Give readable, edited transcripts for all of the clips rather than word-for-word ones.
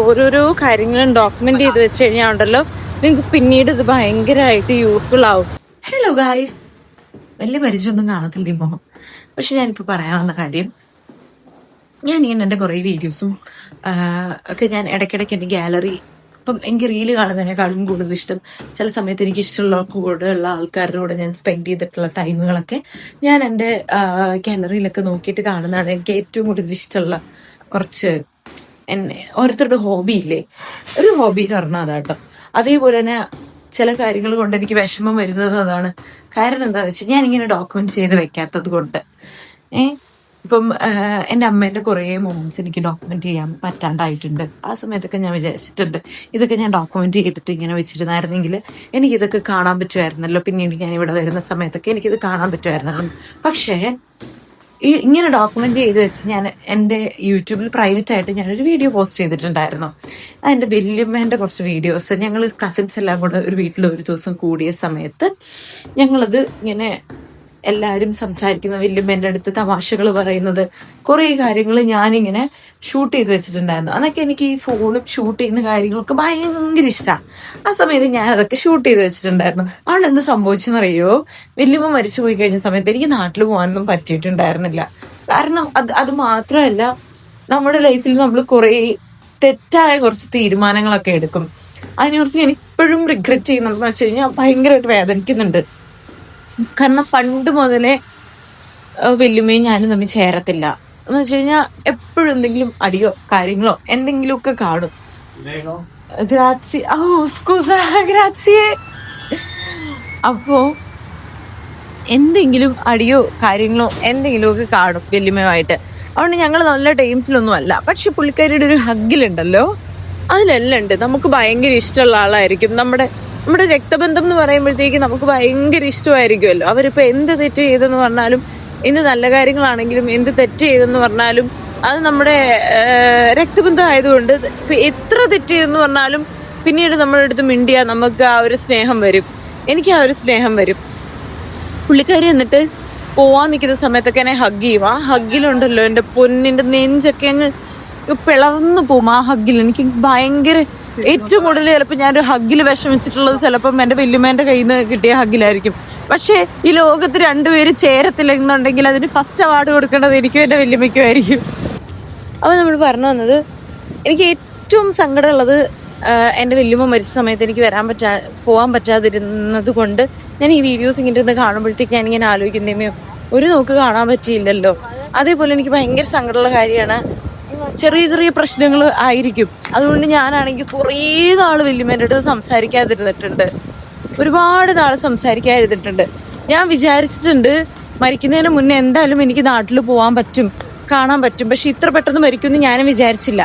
ഓരോരോ കാര്യങ്ങളും ഡോക്യുമെന്റ് ചെയ്ത് വെച്ച് കഴിഞ്ഞാൽ ഉണ്ടല്ലോ, നിങ്ങൾക്ക് പിന്നീട് ഇത് ഭയങ്കരമായിട്ട് യൂസ്ഫുൾ ആവും. ഹലോ ഗായ്സ്, വലിയ പരിചയമൊന്നും കാണത്തില്ല ഈ മുഖം. പക്ഷെ ഞാനിപ്പോൾ പറയാൻ വന്ന കാര്യം, ഞാനിങ്ങനെ എൻ്റെ കുറേ വീഡിയോസും ഒക്കെ ഞാൻ ഇടയ്ക്കിടയ്ക്ക് എൻ്റെ ഗാലറി, ഇപ്പം എനിക്ക് റീല് കാണുന്നതിനേക്കാളും കൂടുതൽ ഇഷ്ടം ചില സമയത്ത് എനിക്ക് ഇഷ്ടമുള്ള കൂടുതലുള്ള ആൾക്കാരുടെ കൂടെ ഞാൻ സ്പെൻഡ് ചെയ്തിട്ടുള്ള ടൈമുകളൊക്കെ ഞാൻ എൻ്റെ ഗാലറിയിലൊക്കെ നോക്കിയിട്ട് കാണുന്നതാണ് എനിക്ക് ഏറ്റവും കൂടുതൽ ഇഷ്ടമുള്ള കുറച്ച് എന്നെ ഓരോരുത്തരുടെ ഹോബി ഇല്ലേ, ഒരു ഹോബി പറഞ്ഞാൽ അതാട്ടോ. അതേപോലെ തന്നെ ചില കാര്യങ്ങൾ കൊണ്ട് എനിക്ക് വിഷമം വരുന്നത് അതാണ്. കാരണം എന്താണെന്ന് വെച്ചാൽ ഞാനിങ്ങനെ ഡോക്യുമെന്റ് ചെയ്ത് വെക്കാത്തത് കൊണ്ട്. ഇപ്പം എൻ്റെ അമ്മേൻ്റെ കുറേ മൊമെന്റ്സ് എനിക്ക് ഡോക്യുമെന്റ് ചെയ്യാൻ പറ്റാണ്ടായിട്ടുണ്ട്. ആ സമയത്തൊക്കെ ഞാൻ വിചാരിച്ചിട്ടുണ്ട്, ഇതൊക്കെ ഞാൻ ഡോക്യുമെന്റ് ചെയ്തിട്ട് ഇങ്ങനെ വെച്ചിരുന്നായിരുന്നെങ്കിൽ എനിക്കിതൊക്കെ കാണാൻ പറ്റുമായിരുന്നല്ലോ, പിന്നീട് ഞാൻ ഇവിടെ വരുന്ന സമയത്തൊക്കെ എനിക്കിത് കാണാൻ പറ്റുമായിരുന്നല്ലോ. പക്ഷേ ഇങ്ങനെ ഡോക്യുമെന്റ് ചെയ്ത് വെച്ച് ഞാൻ എൻ്റെ യൂട്യൂബിൽ പ്രൈവറ്റ് ആയിട്ട് ഞാനൊരു വീഡിയോ പോസ്റ്റ് ചെയ്തിട്ടുണ്ടായിരുന്നു. അതിൻ്റെ വല്യമ്മേൻ്റെ കുറച്ച് വീഡിയോസ് ഞങ്ങൾ കസിൻസ് എല്ലാം കൂടെ ഒരു വീട്ടിൽ ഒരു ദിവസം കൂടിയ സമയത്ത് ഞങ്ങളത് ഇങ്ങനെ എല്ലാവരും സംസാരിക്കുന്ന, വല്യമ്മേൻ്റെ അടുത്ത് തമാശകൾ പറയുന്നത്, കുറേ കാര്യങ്ങൾ ഞാനിങ്ങനെ ഷൂട്ട് ചെയ്ത് വെച്ചിട്ടുണ്ടായിരുന്നു. അതൊക്കെ എനിക്ക് ഈ ഫോണും ഷൂട്ട് ചെയ്യുന്ന കാര്യങ്ങളൊക്കെ ഭയങ്കര ഇഷ്ടമാണ്. ആ സമയത്ത് ഞാൻ അതൊക്കെ ഷൂട്ട് ചെയ്ത് വെച്ചിട്ടുണ്ടായിരുന്നു. അവിടെ എന്ത് സംഭവിച്ചെന്നറിയോ, വല്യമ്മ മരിച്ചു പോയി കഴിഞ്ഞ സമയത്ത് എനിക്ക് നാട്ടിൽ പോകാനൊന്നും പറ്റിയിട്ടുണ്ടായിരുന്നില്ല. കാരണം അത് മാത്രമല്ല, നമ്മുടെ ലൈഫിൽ നമ്മൾ കുറേ തെറ്റായ കുറച്ച് തീരുമാനങ്ങളൊക്കെ എടുക്കും. അതിനോർത്ത് ഞാൻ ഇപ്പോഴും റിഗ്രറ്റ് ചെയ്യുന്നുണ്ടെന്ന് വെച്ച് കഴിഞ്ഞാൽ ഭയങ്കരമായിട്ട് വേദനിക്കുന്നുണ്ട്. കാരണം പണ്ട് മുതലേ വല്യമ്മയും ഞാനും തമ്മിൽ ചേരത്തില്ല എന്ന് വെച്ച് കഴിഞ്ഞാൽ എപ്പോഴും എന്തെങ്കിലും അടിയോ കാര്യങ്ങളോ എന്തെങ്കിലുമൊക്കെ കാണും. അപ്പോ എന്തെങ്കിലും അടിയോ കാര്യങ്ങളോ എന്തെങ്കിലുമൊക്കെ കാണും വല്യമ്മയുമായിട്ട്. അതുകൊണ്ട് ഞങ്ങൾ നല്ല ടൈംസിലൊന്നും അല്ല. പക്ഷെ പുള്ളിക്കാരിയുടെ ഒരു ഹഗ്ഗിലുണ്ടല്ലോ, അതിലെല്ലാം ഉണ്ട്. നമുക്ക് ഭയങ്കര ഇഷ്ടമുള്ള ആളായിരിക്കും. നമ്മുടെ രക്തബന്ധം എന്ന് പറയുമ്പോഴത്തേക്ക് നമുക്ക് ഭയങ്കര ഇഷ്ടമായിരിക്കുമല്ലോ. അവരിപ്പോൾ എന്ത് തെറ്റ് ചെയ്തെന്ന് പറഞ്ഞാലും, എന്ത് നല്ല കാര്യങ്ങളാണെങ്കിലും എന്ത് തെറ്റ് ചെയ്തെന്ന് പറഞ്ഞാലും അത് നമ്മുടെ രക്തബന്ധം ആയതുകൊണ്ട് എത്ര തെറ്റ് ചെയ്തെന്ന് പറഞ്ഞാലും പിന്നീട് നമ്മുടെ അടുത്ത് മിണ്ടിയാൽ നമുക്ക് ആ ഒരു സ്നേഹം വരും. എനിക്ക് ആ ഒരു സ്നേഹം വരും. പുള്ളിക്കാരി എന്നിട്ട് പോവാൻ നിൽക്കുന്ന സമയത്തൊക്കെ എന്നെ ഹഗ് ചെയ്യും. ആ ഹഗ്ഗിലുണ്ടല്ലോ എൻ്റെ പൊന്നിൻ്റെ നെഞ്ചൊക്കെ അങ്ങ് പിളർന്നു പോവും. ആ ഹഗ്ഗിൽ എനിക്ക് ഭയങ്കര, ഏറ്റവും കൂടുതൽ ചിലപ്പോൾ ഞാനൊരു ഹഗ്ഗിൽ വിഷമിച്ചിട്ടുള്ളത് ചിലപ്പം എൻ്റെ വല്യമ്മേൻ്റെ കയ്യിൽ നിന്ന് കിട്ടിയ ഹഗ്ഗിലായിരിക്കും. പക്ഷേ ഈ ലോകത്ത് രണ്ടുപേര് ചേരത്തില്ലെന്നുണ്ടെങ്കിൽ അതിന് ഫസ്റ്റ് അവാർഡ് കൊടുക്കേണ്ടത് എനിക്കും എൻ്റെ വല്യമ്മയ്ക്കും ആയിരിക്കും. അപ്പോൾ നമ്മൾ പറഞ്ഞു വന്നത്, എനിക്ക് ഏറ്റവും സങ്കടമുള്ളത് എൻ്റെ വല്യമ്മ മരിച്ച സമയത്ത് എനിക്ക് പോകാൻ പറ്റാതിരുന്നത് കൊണ്ട് ഞാൻ ഈ വീഡിയോസ് ഇങ്ങനെ ഇരുന്ന് കാണുമ്പോഴത്തേക്ക് ഞാനിങ്ങനെ ആലോചിക്കുന്നേമോ ഒരു നോക്ക് കാണാൻ പറ്റിയില്ലല്ലോ. അതേപോലെ എനിക്ക് ഭയങ്കര സങ്കടമുള്ള കാര്യമാണ്, ചെറിയ ചെറിയ പ്രശ്നങ്ങൾ ആയിരിക്കും. അതുകൊണ്ട് ഞാനാണെങ്കിൽ കുറേ നാൾ വല്യമ്മേൻ്റെ അടുത്ത് സംസാരിക്കാതിരുന്നിട്ടുണ്ട്. ഒരുപാട് നാൾ സംസാരിക്കാതിരുന്നിട്ടുണ്ട്. ഞാൻ വിചാരിച്ചിട്ടുണ്ട് മരിക്കുന്നതിന് മുന്നേ എന്തായാലും എനിക്ക് നാട്ടിൽ പോകാൻ പറ്റും, കാണാൻ പറ്റും. പക്ഷെ ഇത്ര പെട്ടെന്ന് മരിക്കുമെന്ന് ഞാനും വിചാരിച്ചില്ല.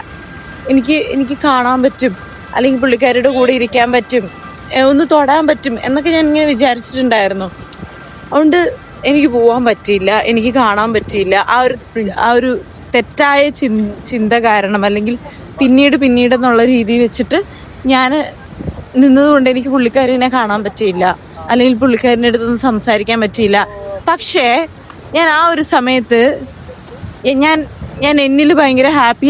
എനിക്ക് കാണാൻ പറ്റും, അല്ലെങ്കിൽ പുള്ളിക്കാരുടെ കൂടെ ഇരിക്കാൻ പറ്റും, ഒന്ന് തൊടാൻ പറ്റും എന്നൊക്കെ ഞാൻ ഇങ്ങനെ വിചാരിച്ചിട്ടുണ്ടായിരുന്നു. അതുകൊണ്ട് എനിക്ക് പോകാൻ പറ്റിയില്ല, എനിക്ക് കാണാൻ പറ്റിയില്ല. ആ ഒരു തെറ്റായ ചിന്ത കാരണം, അല്ലെങ്കിൽ പിന്നീട് എന്നുള്ള രീതി വെച്ചിട്ട് ഞാൻ നിന്നതുകൊണ്ട് എനിക്ക് പുള്ളിക്കാരിനെ കാണാൻ പറ്റിയില്ല, അല്ലെങ്കിൽ പുള്ളിക്കാരിൻ്റെ അടുത്തൊന്നും സംസാരിക്കാൻ പറ്റിയില്ല. പക്ഷേ ഞാൻ ആ ഒരു സമയത്ത് ഞാൻ എന്നിൽ ഭയങ്കര ഹാപ്പി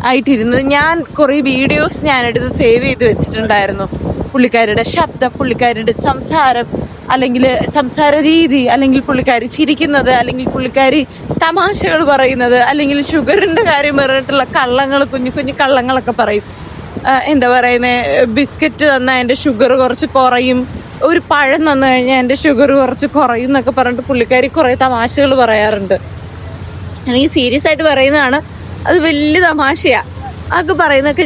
ആയിട്ടിരുന്നത് ഞാൻ കുറേ വീഡിയോസ് ഞാനെടുത്ത് സേവ് ചെയ്ത് വെച്ചിട്ടുണ്ടായിരുന്നു. പുള്ളിക്കാരിയുടെ ശബ്ദം, പുള്ളിക്കാരിയുടെ സംസാരം, അല്ലെങ്കിൽ സംസാര രീതി, അല്ലെങ്കിൽ പുള്ളിക്കാരി ചിരിക്കുന്നത്, അല്ലെങ്കിൽ പുള്ളിക്കാരി തമാശകൾ പറയുന്നത്, അല്ലെങ്കിൽ ഷുഗറിൻ്റെ കാര്യം പറഞ്ഞിട്ടുള്ള കള്ളങ്ങൾ, കുഞ്ഞു കുഞ്ഞു കള്ളങ്ങളൊക്കെ പറയും. എന്താ പറയുന്നത്, ബിസ്ക്കറ്റ് തന്നാൽ എൻ്റെ ഷുഗർ കുറച്ച് കുറയും, ഒരു പഴം തന്നു കഴിഞ്ഞാൽ എൻ്റെ ഷുഗർ കുറച്ച് കുറയും എന്നൊക്കെ പറഞ്ഞിട്ട് പുള്ളിക്കാരി കുറേ തമാശകൾ പറയാറുണ്ട്. അല്ലെങ്കിൽ സീരിയസ് ആയിട്ട് പറയുന്നതാണ്, അത് വലിയ തമാശയാണ്. അതൊക്കെ പറയുന്നതൊക്കെ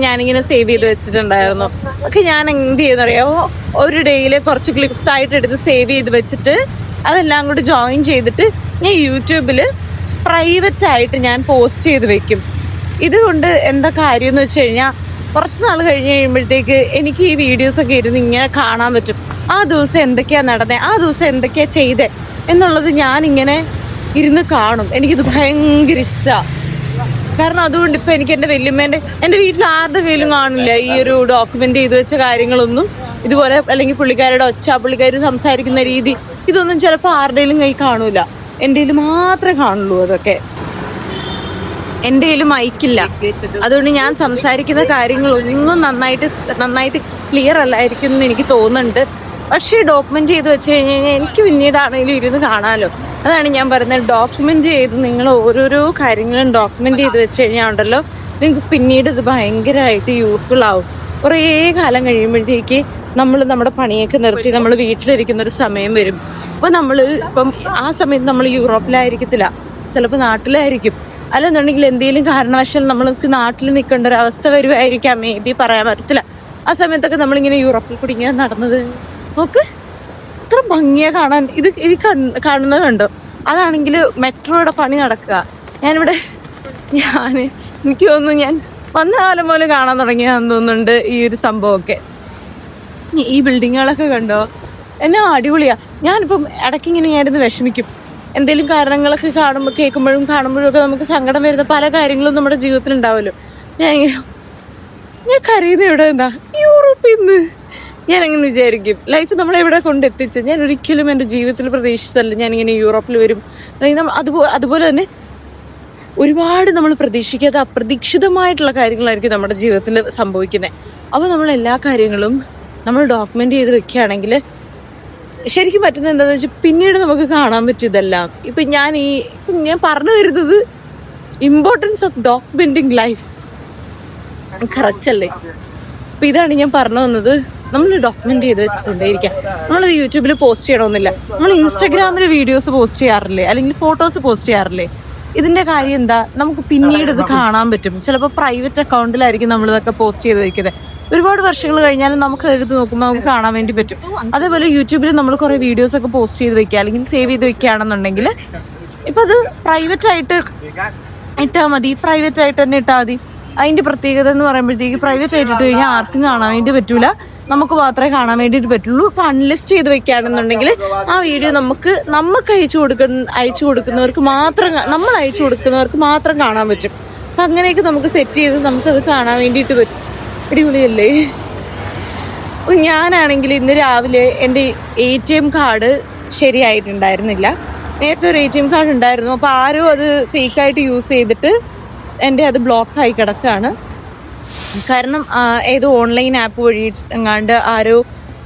ഞാനിങ്ങനെ സേവ് ചെയ്ത് വെച്ചിട്ടുണ്ടായിരുന്നു. ഒക്കെ ഞാൻ എന്ത് ചെയ്യുന്നറിയാമോ, ഒരു ഡേയിൽ കുറച്ച് ക്ലിപ്സ് ആയിട്ട് എടുത്ത് സേവ് ചെയ്ത് വെച്ചിട്ട് അതെല്ലാം കൂടി ജോയിൻ ചെയ്തിട്ട് ഞാൻ യൂട്യൂബിൽ പ്രൈവറ്റായിട്ട് ഞാൻ പോസ്റ്റ് ചെയ്ത് വെക്കും. ഇതുകൊണ്ട് എന്താ കാര്യം എന്ന് വെച്ച് കഴിഞ്ഞാൽ, കുറച്ച് നാൾ കഴിഞ്ഞ് കഴിയുമ്പോഴത്തേക്ക് എനിക്ക് ഈ വീഡിയോസൊക്കെ ഇരുന്ന് ഇങ്ങനെ കാണാൻ പറ്റും. ആ ദിവസം എന്തൊക്കെയാണ് നടന്നത്, ആ ദിവസം എന്തൊക്കെയാണ് ചെയ്തത് എന്നുള്ളത് ഞാനിങ്ങനെ ഇരുന്ന് കാണും. എനിക്കിത് ഭയങ്കര ഇഷ്ടമാണ്. കാരണം അതുകൊണ്ട് ഇപ്പം എനിക്ക് എൻ്റെ വീട്ടിൽ ആരുടെ കയ്യിലും കാണില്ല ഈ ഒരു ഡോക്യുമെന്റ് ചെയ്ത് വെച്ച കാര്യങ്ങളൊന്നും. ഇതുപോലെ അല്ലെങ്കിൽ പുള്ളിക്കാരുടെ പുള്ളിക്കാർ സംസാരിക്കുന്ന രീതി, ഇതൊന്നും ചിലപ്പോൾ ആരുടെയും കയ്യിൽ കാണൂല. എൻ്റെ കയ്യിൽ മാത്രമേ കാണുള്ളൂ അതൊക്കെ. എൻ്റെ കയ്യിൽ മൈക്കില്ല, അതുകൊണ്ട് ഞാൻ സംസാരിക്കുന്ന കാര്യങ്ങളൊന്നും നന്നായിട്ട് ക്ലിയർ അല്ലായിരിക്കും എന്ന് എനിക്ക് തോന്നുന്നുണ്ട്. പക്ഷേ ഡോക്യുമെന്റ് ചെയ്ത് വെച്ച് കഴിഞ്ഞാൽ എനിക്ക് പിന്നീടാണെങ്കിലും ഇരുന്ന് കാണാമല്ലോ. അതാണ് ഞാൻ പറയുന്നത്, ഡോക്യുമെന്റ് ചെയ്ത് നിങ്ങൾ ഓരോരോ കാര്യങ്ങളും ഡോക്യുമെന്റ് ചെയ്ത് വെച്ച് കഴിഞ്ഞാൽ ഉണ്ടല്ലോ, നിങ്ങൾക്ക് പിന്നീട് ഇത് ഭയങ്കരമായിട്ട് യൂസ്ഫുൾ ആവും. കുറേ കാലം കഴിയുമ്പോഴത്തേക്ക് നമ്മൾ നമ്മുടെ പണിയൊക്കെ നിർത്തി നമ്മൾ വീട്ടിലിരിക്കുന്ന ഒരു സമയം വരും. അപ്പോൾ ഇപ്പം ആ സമയത്ത് നമ്മൾ യൂറോപ്പിലായിരിക്കത്തില്ല, ചിലപ്പോൾ നാട്ടിലായിരിക്കും. അല്ലെന്നുണ്ടെങ്കിൽ എന്തെങ്കിലും കാരണവശാൽ നമ്മൾക്ക് നാട്ടിൽ നിൽക്കേണ്ട ഒരു അവസ്ഥ വരുമായിരിക്കാം, മേ ബി പറയാൻ പറ്റത്തില്ല. ആ സമയത്തൊക്കെ നമ്മളിങ്ങനെ യൂറോപ്പിൽ കൂടി ഇങ്ങനെ നടന്നത് നോക്ക്, ഇത്ര ഭംഗിയാ കാണാൻ. ഇത് കാണുന്നത് കണ്ടോ? അതാണെങ്കിൽ മെട്രോയുടെ പണി നടക്കുക. എനിക്ക് തോന്നുന്നു ഞാൻ വന്ന കാലം പോലെ കാണാൻ തുടങ്ങിയതാണെന്ന് തോന്നുന്നുണ്ട് ഈ ഒരു സംഭവമൊക്കെ. ഈ ബിൽഡിങ്ങുകളൊക്കെ കണ്ടോ, എന്നാ അടിപൊളിയാ. ഞാനിപ്പം ഇടയ്ക്കിങ്ങനെ ഞാനിത് വിഷമിക്കും, എന്തെങ്കിലും കാരണങ്ങളൊക്കെ കേൾക്കുമ്പോഴും ഒക്കെ നമുക്ക് സങ്കടം വരുന്ന പല കാര്യങ്ങളും നമ്മുടെ ജീവിതത്തിൽ ഉണ്ടാവുമല്ലോ. ഞാൻ കരയുന്നത് എവിടെ എന്താ, യൂറോപ്പിൽ നിന്ന്. ഞാൻ അങ്ങനെ വിചാരിക്കും, ലൈഫ് നമ്മളെവിടെ കൊണ്ടെത്തിച്ച് ഞാൻ ഒരിക്കലും എൻ്റെ ജീവിതത്തിൽ പ്രതീക്ഷിച്ചല്ല ഞാനിങ്ങനെ യൂറോപ്പിൽ വരും. അതുപോലെ തന്നെ ഒരുപാട് നമ്മൾ പ്രതീക്ഷിക്കാത്ത അപ്രതീക്ഷിതമായിട്ടുള്ള കാര്യങ്ങളായിരിക്കും നമ്മുടെ ജീവിതത്തിൽ സംഭവിക്കുന്നത്. അപ്പോൾ നമ്മൾ എല്ലാ കാര്യങ്ങളും നമ്മൾ ഡോക്യുമെൻ്റ് ചെയ്ത് വെക്കുകയാണെങ്കിൽ ശരിക്കും പറ്റുന്നത് എന്താണെന്ന് വെച്ചാൽ പിന്നീട് നമുക്ക് കാണാൻ പറ്റും ഇതെല്ലാം. ഇപ്പം ഞാൻ പറഞ്ഞു വരുന്നത് importance of documenting life. Correct അല്ലേ? അപ്പം ഇതാണ് ഞാൻ പറഞ്ഞു വന്നത്, നമ്മൾ ഡോക്യുമെൻ്റ് ചെയ്ത് വെച്ചുകൊണ്ടേയിരിക്കാം. നമ്മളത് യൂട്യൂബിൽ പോസ്റ്റ് ചെയ്യണമെന്നില്ല, നമ്മൾ ഇൻസ്റ്റാഗ്രാമിൽ വീഡിയോസ് പോസ്റ്റ് ചെയ്യാറില്ലേ, അല്ലെങ്കിൽ ഫോട്ടോസ് പോസ്റ്റ് ചെയ്യാറില്ലേ. ഇതിൻ്റെ കാര്യം എന്താ, നമുക്ക് പിന്നീട് ഇത് കാണാൻ പറ്റും. ചിലപ്പോൾ പ്രൈവറ്റ് അക്കൗണ്ടിലായിരിക്കും നമ്മളിതൊക്കെ പോസ്റ്റ് ചെയ്ത് വയ്ക്കുന്നത്. ഒരുപാട് വർഷങ്ങൾ കഴിഞ്ഞാലും നമുക്ക് എടുത്ത് നോക്കുമ്പോൾ നമുക്ക് കാണാൻ വേണ്ടി പറ്റും. അതേപോലെ യൂട്യൂബിൽ നമ്മൾ കുറേ വീഡിയോസൊക്കെ പോസ്റ്റ് ചെയ്ത് വെക്കുക, അല്ലെങ്കിൽ സേവ് ചെയ്ത് വെക്കുകയാണെന്നുണ്ടെങ്കിൽ ഇപ്പം അത് പ്രൈവറ്റായിട്ട് ഇട്ടാൽ മതി, പ്രൈവറ്റായിട്ട് തന്നെ ഇട്ടാൽ മതി. അതിൻ്റെ പ്രത്യേകത എന്ന് പറയുമ്പോഴത്തേക്ക് പ്രൈവറ്റ് ആയിട്ട് ഇട്ട് കഴിഞ്ഞാൽ ആർക്കും കാണാൻ വേണ്ടി പറ്റൂല, നമുക്ക് മാത്രമേ കാണാൻ വേണ്ടിയിട്ട് പറ്റുള്ളൂ. ഇപ്പം അൺലിസ്റ്റ് ചെയ്ത് വെക്കുകയാണെന്നുണ്ടെങ്കിൽ ആ വീഡിയോ നമുക്ക് അയച്ചു കൊടുക്കുന്നവർക്ക് മാത്രം, നമ്മൾ അയച്ചു കൊടുക്കുന്നവർക്ക് മാത്രം കാണാൻ പറ്റും. അപ്പം അങ്ങനെയൊക്കെ നമുക്ക് സെറ്റ് ചെയ്ത് നമുക്കത് കാണാൻ വേണ്ടിയിട്ട് പറ്റും. അടിപൊളിയല്ലേ? ഞാനാണെങ്കിൽ ഇന്ന് രാവിലെ എൻ്റെ ATM കാർഡ് ശരിയായിട്ടുണ്ടായിരുന്നില്ല. നേരത്തെ ഒരു ATM കാർഡ് ഉണ്ടായിരുന്നു, അപ്പോൾ ആരോ അത് ഫേക്കായിട്ട് യൂസ് ചെയ്തിട്ട് എൻ്റെ അത് ബ്ലോക്കായി കിടക്കുകയാണ്. കാരണം ഏതോ ഓൺലൈൻ ആപ്പ് വഴി എങ്ങാണ്ട് ആരോ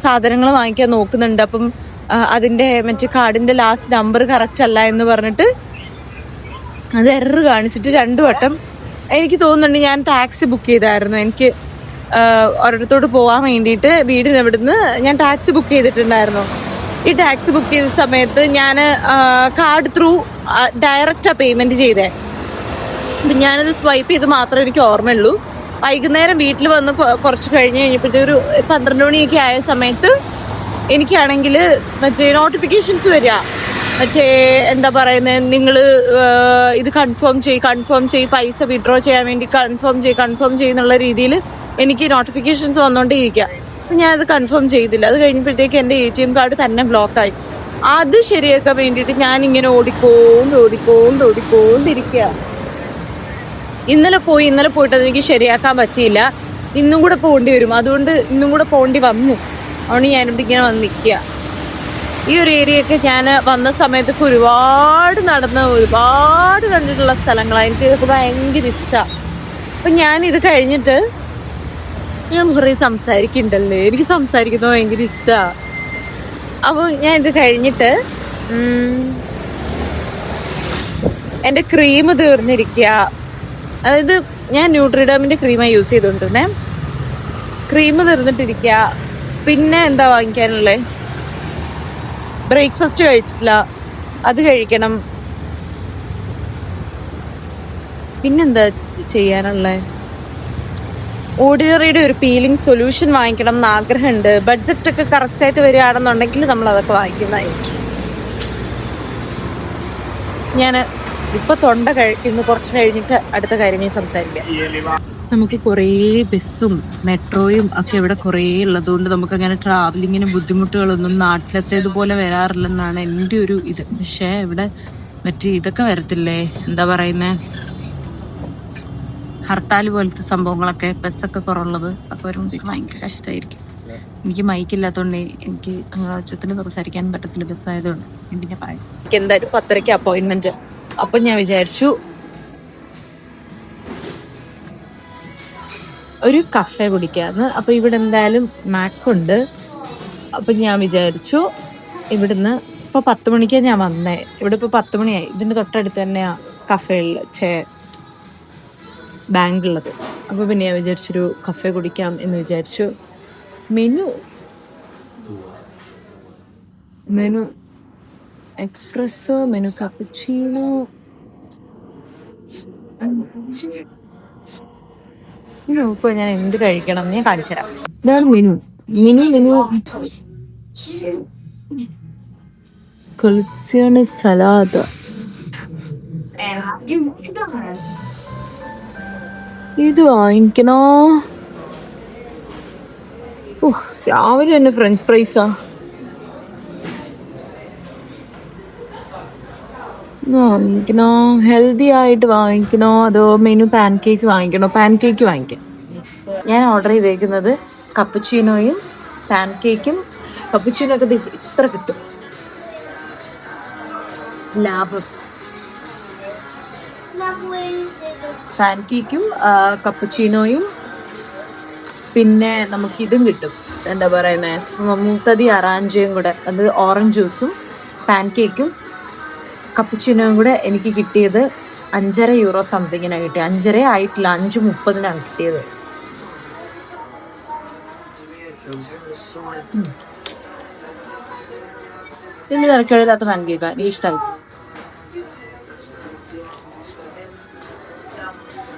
സാധനങ്ങൾ വാങ്ങിക്കാൻ നോക്കുന്നുണ്ട്. അപ്പം അതിൻ്റെ മറ്റേ കാർഡിൻ്റെ ലാസ്റ്റ് നമ്പർ കറക്റ്റ് അല്ല എന്ന് പറഞ്ഞിട്ട് അത് എറർ കാണിച്ചിട്ട് 2 വട്ടം എനിക്ക് തോന്നുന്നുണ്ട്. ഞാൻ ടാക്സി ബുക്ക് ചെയ്തായിരുന്നു, എനിക്ക് ഒരിടത്തോട്ട് പോകാൻ വേണ്ടിയിട്ട് വീടിനവിടുന്ന് ഞാൻ ടാക്സി ബുക്ക് ചെയ്തിട്ടുണ്ടായിരുന്നു. ഈ ടാക്സി ബുക്ക് ചെയ്ത സമയത്ത് ഞാൻ കാർഡ് ത്രൂ ഡയറക്റ്റാണ് പേയ്മെൻറ്റ് ചെയ്തേ. അപ്പം ഞാനത് സ്വൈപ്പ് ചെയ്ത് മാത്രമേ എനിക്ക് ഓർമ്മയുള്ളൂ. വൈകുന്നേരം വീട്ടിൽ വന്ന് കുറച്ച് കഴിഞ്ഞപ്പോഴത്തേക്ക് ഒരു 12 മണിയൊക്കെ ആയ സമയത്ത് എനിക്കാണെങ്കിൽ മറ്റേ നോട്ടിഫിക്കേഷൻസ് വരിക, മറ്റേ എന്താ പറയുന്നത്, നിങ്ങൾ ഇത് കൺഫേം ചെയ്യ്, പൈസ വിഡ്രോ ചെയ്യാൻ വേണ്ടി കൺഫേം ചെയ്യുന്നുള്ള രീതിയിൽ എനിക്ക് നോട്ടിഫിക്കേഷൻസ് വന്നുകൊണ്ടേയിരിക്കുക. അപ്പം ഞാനത് കൺഫേം ചെയ്തില്ല. അത് കഴിഞ്ഞപ്പോഴത്തേക്ക് എൻ്റെ ATM കാർഡ് തന്നെ ബ്ലോക്കായി. അത് ശരിയാക്കാൻ വേണ്ടിയിട്ട് ഞാനിങ്ങനെ ഓടിക്കൊണ്ടിരിക്കുക. ഇന്നലെ പോയിട്ട് അതെനിക്ക് ശരിയാക്കാൻ പറ്റിയില്ല. ഇന്നും കൂടെ പോകേണ്ടി വരും, അതുകൊണ്ട് ഇന്നും കൂടെ പോകേണ്ടി വന്നു. അതുകൊണ്ട് ഞാനിവിടെ ഇങ്ങനെ വന്ന് നിൽക്കുക. ഈ ഒരു ഏരിയയൊക്കെ ഞാൻ വന്ന സമയത്തൊക്കെ ഒരുപാട് കണ്ടിട്ടുള്ള സ്ഥലങ്ങളാണ്. എനിക്കിതൊക്കെ ഭയങ്കര ഇഷ്ടമാണ്. അപ്പം ഞാനിത് കഴിഞ്ഞിട്ട് ഞാൻ കുറേ സംസാരിക്കുന്നുണ്ടല്ലേ, എനിക്ക് സംസാരിക്കുന്നത് ഭയങ്കര ഇഷ്ടമാണ്. അപ്പോൾ ഞാൻ ഇത് കഴിഞ്ഞിട്ട് എൻ്റെ ക്രീം തീർന്നിരിക്കുക. അതായത് ഞാൻ ന്യൂട്രിഡമിൻ്റെ ക്രീമാണ് യൂസ് ചെയ്തുകൊണ്ടിരുന്നത്. ക്രീം തീർന്നിട്ടിരിക്കുക. പിന്നെ എന്താ വാങ്ങിക്കാനുള്ളത്? ബ്രേക്ക്ഫാസ്റ്റ് കഴിച്ചിട്ടില്ല, അത് കഴിക്കണം. പിന്നെന്താ ചെയ്യാനുള്ളത്? ഓർഡിനറിയുടെ ഒരു പീലിംഗ് സൊല്യൂഷൻ വാങ്ങിക്കണം എന്ന് ആഗ്രഹമുണ്ട്. ബഡ്ജറ്റൊക്കെ കറക്റ്റായിട്ട് വരികയാണെന്നുണ്ടെങ്കിൽ നമ്മളതൊക്കെ വാങ്ങിക്കുന്നതായിരിക്കും. ഞാൻ ഇപ്പോൾ തൊണ്ട കഴിക്കുന്നു, കുറച്ച് കഴിഞ്ഞിട്ട് അടുത്ത കാര്യങ്ങൾ സംസാരിക്കാം. നമുക്ക് കുറേ ബസ്സും മെട്രോയും ഒക്കെ ഇവിടെ കുറേ ഉള്ളതുകൊണ്ട് നമുക്കങ്ങനെ ട്രാവലിങ്ങിന് ബുദ്ധിമുട്ടുകളൊന്നും നാട്ടിലത്തേതുപോലെ വരാറില്ലെന്നാണ് എൻ്റെ ഒരു ഇത്. പക്ഷേ ഇവിടെ മറ്റേ ഇതൊക്കെ വരത്തില്ലേ, എന്താ പറയുന്നത്, ഹർത്താൽ പോലത്തെ സംഭവങ്ങളൊക്കെ, ബസ്സൊക്കെ കുറവുള്ളത് ഒക്കെ വരുമ്പോഴത്തേക്ക് ഭയങ്കര കഷ്ടമായിരിക്കും. എനിക്ക് മൈക്കില്ലാത്തതുകൊണ്ട് എനിക്ക് അങ്ങനെ ഉച്ചത്തിന് സംസാരിക്കാൻ പറ്റത്തില്ല, ബസ്സായതുകൊണ്ട്. പിന്നെ എനിക്ക് എന്തായാലും 10:30 അപ്പോയിൻമെൻറ്റ്. അപ്പം ഞാൻ വിചാരിച്ചു ഒരു കഫേ കുടിക്കാന്ന്. അപ്പോൾ ഇവിടെ എന്തായാലും മാക്കുണ്ട്. അപ്പം ഞാൻ വിചാരിച്ചു ഇവിടുന്ന് ഇപ്പോൾ 10 മണിക്കാണ് ഞാൻ വന്നേ. ഇവിടെ ഇപ്പോൾ 10 മണിയായി. ഇതിൻ്റെ തൊട്ടടുത്ത് തന്നെയാണ് കഫേയിൽ ബാങ്കുള്ളത്. അപ്പോൾ പിന്നെ ഞാൻ വിചാരിച്ചൊരു കഫേ കുടിക്കാം എന്ന് വിചാരിച്ചു. Menu espresso, menu cappuccino. ഇപ്പോൾ ഞാൻ എന്ത് കഴിക്കണം ഞാൻ കാണിച്ചു തരാം. ഇതാണ് മെനു. കൊളിസിയോണെ സലാദ. ഇത് വാങ്ങിക്കണോ? രാവിലെ തന്നെ ഫ്രഞ്ച് ഫ്രൈസാ. വാങ്ങിക്കണോ? ഹെൽത്തി ആയിട്ട് വാങ്ങിക്കണോ അതോ മെനു പാൻ കേക്ക് വാങ്ങിക്കണോ? പാൻ കേക്ക് വാങ്ങിക്കാം. ഞാൻ ഓർഡർ ചെയ്തേക്കുന്നത് കപ്പുച്ചീനോയും പാൻ കേക്കും. കപ്പുച്ചീനോ ഒക്കെ ഇത്ര കിട്ടും, ലാഭം. പാൻ കേക്കും കപ്പുച്ചീനോയും പിന്നെ നമുക്ക് ഇതും കിട്ടും, എന്താ പറയുന്നത്, സ്മൂത്തതി അറാഞ്ചയും കൂടെ. അത് ഓറഞ്ച് ജ്യൂസും പാൻ കേക്കും കപ്പുച്ചീനോയും കൂടെ എനിക്ക് കിട്ടിയത് 5.5 യൂറോ സംതിങ്ങിനാണ് കിട്ടിയത്. 5.5 ആയിട്ടില്ല, 5.30 കിട്ടിയത്. ഇതിന് തിരക്കേടില്ലാത്ത പാൻ കേക്കാ, എനിക്ക് ഇഷ്ടമായി.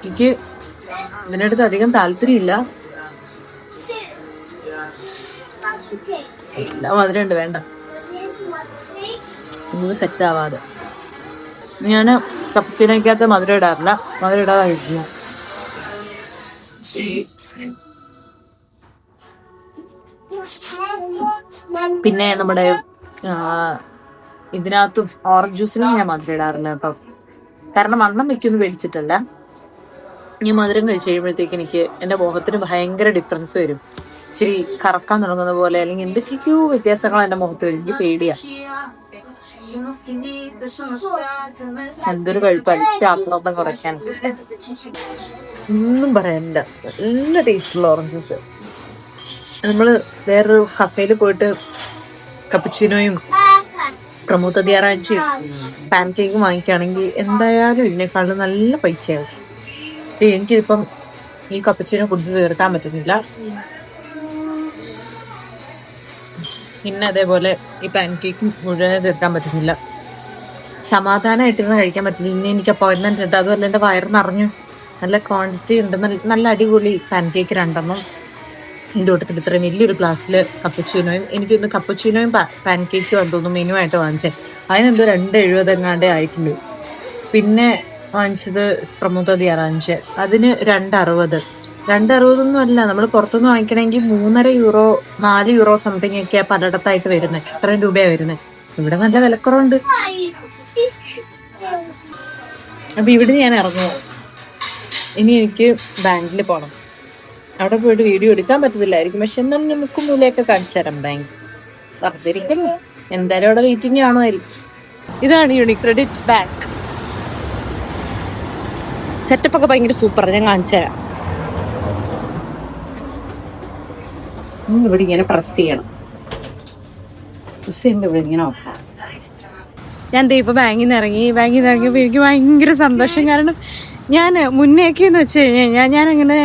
എനിക്ക് ഇതിനടുത്ത് അധികം താല്പര്യമില്ല. എല്ലാ മധുരമുണ്ട്, വേണ്ട, ഇത് സെറ്റ് ആവാതെ. ഞാൻ കപ്പുച്ചീനോയ്ക്കകത്ത് മധുരം ഇടാറില്ല, മധുരം ഇടാതെ കഴിക്കുന്നു. പിന്നെ നമ്മുടെ ഇതിനകത്തും ഓറഞ്ച് ജ്യൂസിനും ഞാൻ മധുരം ഇടാറില്ല കേട്ടോ. കാരണം വണ്ണം വെക്കൊന്നും മേടിച്ചിട്ടല്ല, ഞാൻ മധുരം കഴിച്ച് കഴിയുമ്പോഴത്തേക്ക് എനിക്ക് എൻ്റെ മുഖത്തിന് ഭയങ്കര ഡിഫറൻസ് വരും. ഇച്ചിരി കറക്കാൻ തുടങ്ങുന്ന പോലെ, അല്ലെങ്കിൽ എന്തൊക്കെയോ വ്യത്യാസങ്ങൾ എൻ്റെ മുഖത്ത് വരും. എനിക്ക് പേടിയാ. എന്തൊരു കഴിപ്പ് ആത്മബന്ധം കുറയ്ക്കാൻ. ഒന്നും പറയാനില്ല, നല്ല ടേസ്റ്റുള്ള ഓറഞ്ച് ജ്യൂസ്. നമ്മൾ വേറൊരു കഫേയിൽ പോയിട്ട് കപ്പുച്ചീനോയും സ്പ്രമൂത്ത ദിയാറാഞ്ചിയും പാൻ കേക്കും വാങ്ങിക്കുകയാണെങ്കിൽ എന്തായാലും ഇതിനേക്കാളും നല്ല പൈസയാവും. എനിക്കിപ്പം ഈ കപ്പുച്ചീനോ കുടിച്ച് തീർക്കാൻ പറ്റുന്നില്ല. പിന്നെ അതേപോലെ ഈ പാൻ കേക്കും മുഴുവനെ തീർക്കാൻ പറ്റുന്നില്ല. സമാധാനമായിട്ടിരുന്ന് കഴിക്കാൻ പറ്റില്ല. ഇനി എനിക്ക് അപ്പോയിൻമെന്റ് ഉണ്ട്, അതുമല്ല എൻ്റെ വയറ് നിറഞ്ഞു. നല്ല ക്വാണ്ടിറ്റി ഉണ്ട്, നല്ല അടിപൊളി പാൻ കേക്ക് 2 ഇതിൻ്റെ കൂട്ടത്തിൽ ഇത്രയും വലിയൊരു ഗ്ലാസ്സിൽ കപ്പുച്ചീനോയും. എനിക്കൊന്ന് കപ്പുച്ചീനോയും പാൻ കേക്കും എന്തോന്നും മെനു ആയിട്ട് വാങ്ങിച്ചേ. അതിനെന്തോ 2.70 എങ്ങാണ്ടേ ആയിട്ടുണ്ട്. പിന്നെ വാങ്ങിച്ചത് സ്പ്രമൂത്ത ദിയാറാഞ്ച്, അതിന് 2.60. 2.60 അല്ല, നമ്മൾ പുറത്തുനിന്ന് വാങ്ങിക്കണമെങ്കിൽ 3.5 യൂറോ 4 യൂറോ സംതിങ് ഒക്കെയാണ് പലയിടത്തായിട്ട് വരുന്നത്. ഇത്രയും രൂപയാണ് വരുന്നത്. ഇവിടെ നല്ല വിലക്കുറവുണ്ട്. അപ്പൊ ഇവിടെ ഞാൻ ഇറങ്ങുമോ? ഇനി എനിക്ക് ബാങ്കിൽ പോകണം. അവിടെ പോയിട്ട് വീഡിയോ എടുക്കാൻ പറ്റത്തില്ലായിരിക്കും, പക്ഷെ എന്നാലും നമുക്ക് മൂലയൊക്കെ കാണിച്ചു തരാം. ബാങ്ക് സർജറിക്കും എന്തായാലും അവിടെ വെയിറ്റിംഗ് ആണോയിരിക്കും. ഇതാണ് യൂണിക്രെഡിറ്റ് ബാങ്ക്. സെറ്റപ്പ് ഒക്കെ ഭയങ്കര സൂപ്പർ, ഞാൻ കാണിച്ചു തരാം. ഇവിടെ ഇങ്ങനെ പ്രസ് ചെയ്യണം, പ്രസ് ചെയ്യുമ്പോൾ ഇവിടെ ഇങ്ങനെ നോക്കാം. ഞാൻ ഇപ്പൊ ബാങ്കിൽ നിന്ന് ഇറങ്ങിയപ്പോൾ എനിക്ക് ഭയങ്കര സന്തോഷം. കാരണം ഞാൻ മുന്നേക്ക് എന്ന് വെച്ച് കഴിഞ്ഞാൽ ഞാനങ്ങനെ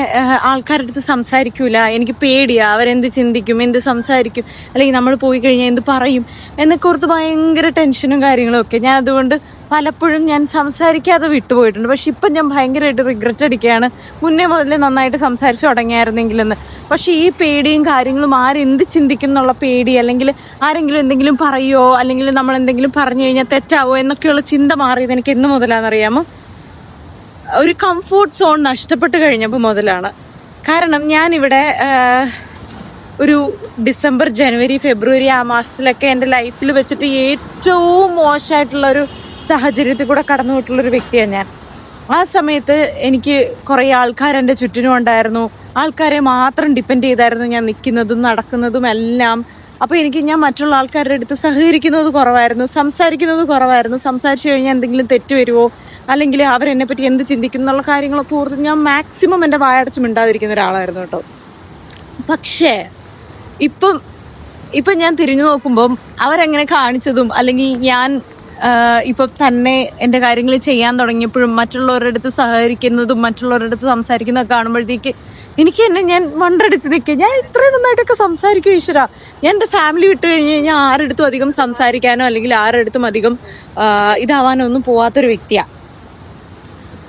ആൾക്കാരുടെ അടുത്ത് സംസാരിക്കൂല. എനിക്ക് പേടിയാ, അവരെന്ത് ചിന്തിക്കും, എന്ത് സംസാരിക്കും, അല്ലെങ്കിൽ നമ്മൾ പോയി കഴിഞ്ഞാൽ എന്ത് പറയും എന്നൊക്കെ ഓർത്ത് ഭയങ്കര ടെൻഷനും കാര്യങ്ങളും ഒക്കെ. ഞാൻ അതുകൊണ്ട് പലപ്പോഴും ഞാൻ സംസാരിക്കാതെ വിട്ടുപോയിട്ടുണ്ട്. പക്ഷെ ഇപ്പം ഞാൻ ഭയങ്കരമായിട്ട് റിഗ്രറ്റ് അടിക്കുകയാണ്, മുന്നേ മുതലേ നന്നായിട്ട് സംസാരിച്ച് തുടങ്ങിയായിരുന്നെങ്കിലെന്ന്. പക്ഷേ ഈ പേടിയും കാര്യങ്ങളും ആരെന്ത് ചിന്തിക്കും എന്നുള്ള പേടി, അല്ലെങ്കിൽ ആരെങ്കിലും എന്തെങ്കിലും പറയുമോ, അല്ലെങ്കിൽ നമ്മൾ എന്തെങ്കിലും പറഞ്ഞു കഴിഞ്ഞാൽ തെറ്റാവോ എന്നൊക്കെയുള്ള ചിന്ത മാറിയത് എനിക്ക് എന്ന് മുതലാണെന്നറിയാമോ? ഒരു കംഫോർട്ട് സോൺ നഷ്ടപ്പെട്ട് കഴിഞ്ഞപ്പോൾ മുതലാണ്. കാരണം ഞാനിവിടെ ഒരു ഡിസംബർ, ജനുവരി, ഫെബ്രുവരി ആ മാസത്തിലൊക്കെ എൻ്റെ ലൈഫിൽ വെച്ചിട്ട് ഏറ്റവും മോശമായിട്ടുള്ളൊരു സാഹചര്യത്തിൽ കൂടെ കടന്നു പോയിട്ടുള്ളൊരു വ്യക്തിയാണ് ഞാൻ. ആ സമയത്ത് എനിക്ക് കുറേ ആൾക്കാർ എൻ്റെ ചുറ്റിനും ഉണ്ടായിരുന്നു. ആൾക്കാരെ മാത്രം ഡിപ്പെൻഡ് ചെയ്തായിരുന്നു ഞാൻ നിൽക്കുന്നതും നടക്കുന്നതും എല്ലാം. അപ്പോൾ ഞാൻ മറ്റുള്ള ആൾക്കാരുടെ അടുത്ത് സഹകരിക്കുന്നത് കുറവായിരുന്നു, സംസാരിക്കുന്നത് കുറവായിരുന്നു. സംസാരിച്ചു കഴിഞ്ഞാൽ എന്തെങ്കിലും തെറ്റ് വരുമോ, അല്ലെങ്കിൽ അവരെന്നെ പറ്റി എന്ത് ചിന്തിക്കും എന്നുള്ള കാര്യങ്ങളൊക്കെ ഓർത്ത് ഞാൻ മാക്സിമം എൻ്റെ വായടച്ച് മിണ്ടാതിരിക്കുന്ന ഒരാളായിരുന്നു കേട്ടോ. പക്ഷേ ഇപ്പം ഞാൻ തിരിഞ്ഞു നോക്കുമ്പം അവരെങ്ങനെ കാണിച്ചതും അല്ലെങ്കിൽ ഞാൻ ഇപ്പം തന്നെ എൻ്റെ കാര്യങ്ങൾ ചെയ്യാൻ തുടങ്ങിയപ്പോഴും മറ്റുള്ളവരുടെ അടുത്ത് സഹകരിക്കുന്നതും മറ്റുള്ളവരുടെ അടുത്ത് സംസാരിക്കുന്നതൊക്കെ കാണുമ്പോഴത്തേക്ക് എനിക്ക് തന്നെ ഞാൻ വണ്ടടിച്ച് നിൽക്കുക. ഞാൻ ഇത്രയും നന്നായിട്ടൊക്കെ സംസാരിക്കും ഈശ്വര. ഞാൻ എൻ്റെ ഫാമിലി വിട്ട് കഴിഞ്ഞ് കഴിഞ്ഞാൽ ആരെടുത്തും അധികം സംസാരിക്കാനോ അല്ലെങ്കിൽ ആരെടുത്തും അധികം ഇതാവാനോ ഒന്നും പോവാത്തൊരു വ്യക്തിയാണ്.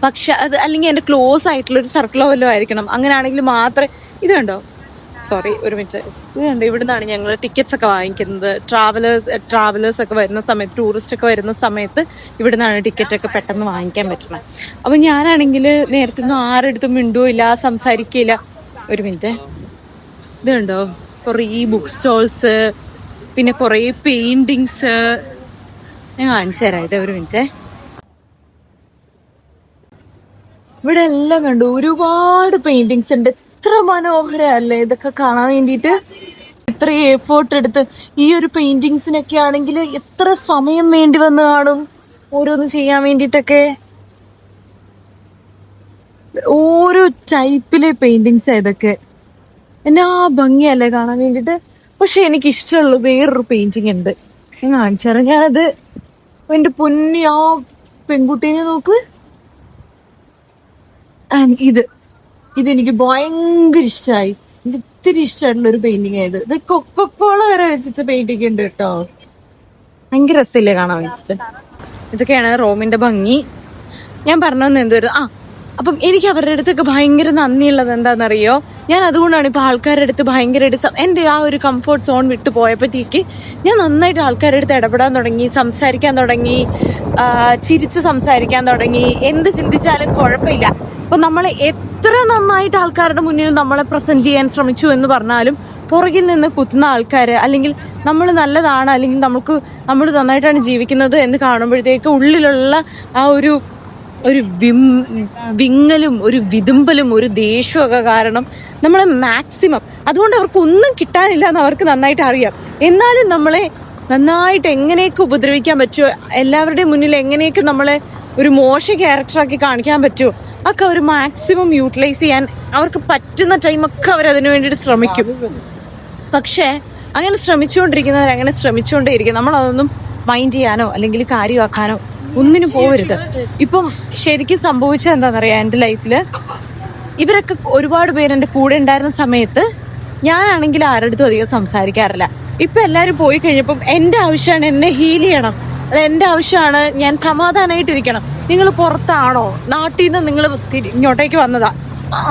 പക്ഷെ അത് അല്ലെങ്കിൽ എൻ്റെ ക്ലോസ് ആയിട്ടുള്ളൊരു സർക്കിളോ വല്ലതും ആയിരിക്കണം. അങ്ങനെയാണെങ്കിൽ മാത്രമേ ഇത് കണ്ടോ, സോറി ഒരു മിനിറ്റ്, ഇത് കണ്ടോ, ഇവിടുന്നാണ് ഞങ്ങൾ ടിക്കറ്റ്സ് ഒക്കെ വാങ്ങിക്കുന്നത്. ട്രാവലേഴ്സ് ഒക്കെ വരുന്ന സമയത്ത്, ടൂറിസ്റ്റ് ഒക്കെ വരുന്ന സമയത്ത് ഇവിടുന്നാണ് ടിക്കറ്റൊക്കെ പെട്ടെന്ന് വാങ്ങിക്കാൻ പറ്റുന്നത്. അപ്പം ഞാനാണെങ്കിൽ നേരത്തെ ഒന്നും ആരെടുത്തും മിണ്ടുകയില്ല, സംസാരിക്കില്ല. ഒരു മിനിറ്റ്, ഇത് കണ്ടോ, കുറേ ബുക്ക് സ്റ്റോൾസ്, പിന്നെ കുറേ പെയിൻറ്റിങ്സ് ഞാൻ കാണിച്ചു തരാം. ഇത് ഒരു മിനിറ്റ്, ഇവിടെ എല്ലാം കണ്ടു ഒരുപാട് പെയിൻറ്റിങ്സ് ഉണ്ട്. എത്ര മനോഹരല്ലേ ഇതൊക്കെ കാണാൻ വേണ്ടിയിട്ട്. എത്ര എഫേർട്ട് എടുത്ത് ഈ ഒരു പെയിന്റിങ്സിനൊക്കെ ആണെങ്കിൽ എത്ര സമയം വേണ്ടി വന്ന് കാണും ഓരോന്ന് ചെയ്യാൻ വേണ്ടിയിട്ടൊക്കെ. ഓരോ ടൈപ്പിലെ പെയിന്റിങ്സ് ഇതൊക്കെ എന്നാ ഭംഗിയല്ലേ കാണാൻ വേണ്ടിയിട്ട്. പക്ഷെ എനിക്ക് ഇഷ്ടമുള്ള വേറൊരു പെയിന്റിങ് ഉണ്ട്, ഞാൻ കാണിച്ചാറ്. ഞാനത് എൻ്റെ പൊന്നി ആ പെൺകുട്ടീനെ നോക്ക്. ഇതെനിക്ക് ഭയങ്കര ഇഷ്ടമായി. ഇത് ഇത്തിരി ഇഷ്ടമായിട്ടുള്ള ഒരു പെയിന്റിങ് ആയത്. ഇത് കൊക്കക്കോള വരെ വെച്ചിട്ട് പെയിന്റിങ് ഉണ്ട് കേട്ടോ. ഭയങ്കര രസമില്ലേ കാണാൻ വേണ്ടിട്ട്. ഇതൊക്കെയാണ് റോമിന്റെ ഭംഗി. ഞാൻ പറഞ്ഞതെന്ന് എന്തൊരു അപ്പം എനിക്ക് അവരുടെ അടുത്തൊക്കെ ഭയങ്കര നന്ദിയുള്ളത് എന്താണെന്നറിയോ? ഞാൻ അതുകൊണ്ടാണ് ഇപ്പൊ ആൾക്കാരുടെ അടുത്ത് ഭയങ്കരമായിട്ട് എൻ്റെ ആ ഒരു കംഫർട്ട് സോൺ വിട്ടു പോയപ്പോഴത്തേക്ക് ഞാൻ നന്നായിട്ട് ആൾക്കാരുടെ അടുത്ത് ഇടപെടാൻ തുടങ്ങി, സംസാരിക്കാൻ തുടങ്ങി, ചിരിച്ച് സംസാരിക്കാൻ തുടങ്ങി. എന്ത് ചിന്തിച്ചാലും കുഴപ്പമില്ല. അപ്പൊ നമ്മളെ എത്ര നന്നായിട്ട് ആൾക്കാരുടെ മുന്നിൽ നമ്മളെ പ്രസന്റ് ചെയ്യാൻ ശ്രമിച്ചു എന്ന് പറഞ്ഞാലും പുറകിൽ നിന്ന് കുത്തുന്ന ആൾക്കാർ, അല്ലെങ്കിൽ നമ്മൾ നല്ലതാണ്, അല്ലെങ്കിൽ നമ്മൾ നന്നായിട്ടാണ് ജീവിക്കുന്നത് എന്ന് കാണുമ്പോഴത്തേക്ക് ഉള്ളിലുള്ള ആ ഒരു വിങ്ങലും ഒരു വിതുമ്പലും ഒരു ദേഷ്യമൊക്കെ കാരണം നമ്മളെ മാക്സിമം, അതുകൊണ്ട് അവർക്കൊന്നും കിട്ടാനില്ല എന്ന് അവർക്ക് നന്നായിട്ട് അറിയാം. എന്നാലും നമ്മളെ നന്നായിട്ട് എങ്ങനെയൊക്കെ ഉപദ്രവിക്കാൻ പറ്റുമോ, എല്ലാവരുടെയും മുന്നിൽ എങ്ങനെയൊക്കെ നമ്മളെ ഒരു മോശം ക്യാരക്ടറാക്കി കാണിക്കാൻ പറ്റുമോ ഒക്കെ അവർ മാക്സിമം യൂട്ടിലൈസ് ചെയ്യാൻ അവർക്ക് പറ്റുന്ന ടൈമൊക്കെ അവരതിനു വേണ്ടിയിട്ട് ശ്രമിക്കും. പക്ഷേ അങ്ങനെ അങ്ങനെ ശ്രമിച്ചുകൊണ്ടേയിരിക്കും. നമ്മളതൊന്നും മൈൻഡ് ചെയ്യാനോ അല്ലെങ്കിൽ കാര്യമാക്കാനോ ഒന്നിനും പോകരുത്. ഇപ്പം ശരിക്കും സംഭവിച്ചത് എന്താണെന്നറിയാം, എൻ്റെ ലൈഫിൽ ഇവരൊക്കെ ഒരുപാട് പേര് എൻ്റെ കൂടെ ഉണ്ടായിരുന്ന സമയത്ത് ഞാനാണെങ്കിൽ ആരുടെടുത്തും അധികം സംസാരിക്കാറില്ല. ഇപ്പം എല്ലാവരും പോയി കഴിഞ്ഞപ്പം എൻ്റെ ആവശ്യമാണ് എന്നെ ഹീൽ ചെയ്യണം, അല്ല എൻ്റെ ആവശ്യമാണ് ഞാൻ സമാധാനമായിട്ടിരിക്കണം. നിങ്ങൾ പുറത്താണോ, നാട്ടിൽ നിന്ന് നിങ്ങൾ ഇങ്ങോട്ടേക്ക് വന്നതാ,